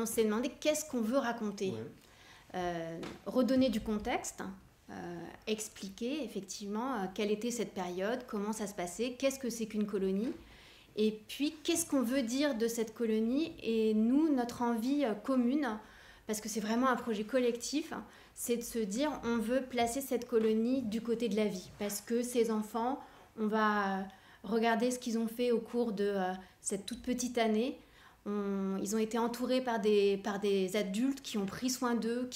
s'est demandé qu'est-ce qu'on veut raconter. Redonner du contexte, expliquer effectivement quelle était cette période, comment ça se passait, qu'est-ce que c'est qu'une colonie, et puis qu'est-ce qu'on veut dire de cette colonie, et nous, notre envie commune, parce que c'est vraiment un projet collectif, c'est de se dire on veut placer cette colonie du côté de la vie, parce que ces enfants, on va regarder ce qu'ils ont fait au cours de cette toute petite année. Ils ont été entourés par des adultes qui ont pris soin d'eux,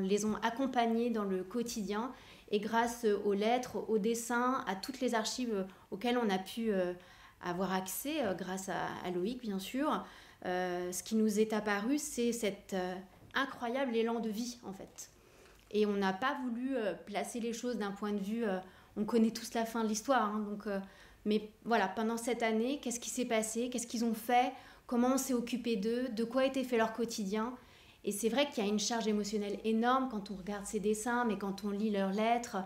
les ont accompagnés dans le quotidien. Et grâce aux lettres, aux dessins, à toutes les archives auxquelles on a pu avoir accès, grâce à Loïc bien sûr, ce qui nous est apparu, c'est cet incroyable élan de vie en fait. Et on n'a pas voulu placer les choses d'un point de vue... on connaît tous la fin de l'histoire, hein, mais voilà, pendant cette année, qu'est-ce qui s'est passé, qu'est-ce qu'ils ont fait, comment on s'est occupé d'eux, de quoi était fait leur quotidien. Et c'est vrai qu'il y a une charge émotionnelle énorme quand on regarde ces dessins, mais quand on lit leurs lettres,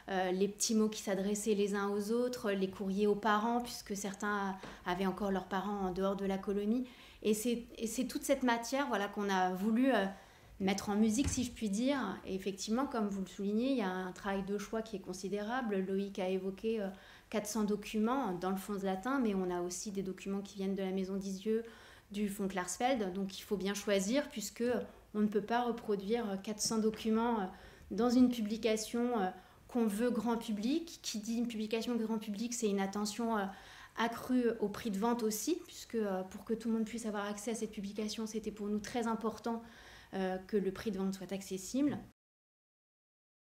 les petits mots qui s'adressaient les uns aux autres, les courriers aux parents, puisque certains avaient encore leurs parents en dehors de la colonie. Et c'est toute cette matière voilà, qu'on a voulu mettre en musique, si je puis dire. Et effectivement, comme vous le soulignez, il y a un travail de choix qui est considérable. Loïc a évoqué 400 documents dans le fonds latin, mais on a aussi des documents qui viennent de la Maison d'Isieux, du fonds Klarsfeld. Donc il faut bien choisir, puisque on ne peut pas reproduire 400 documents dans une publication qu'on veut grand public. Qui dit une publication grand public, c'est une attention accrue au prix de vente aussi, puisque pour que tout le monde puisse avoir accès à cette publication, c'était pour nous très important que le prix de vente soit accessible.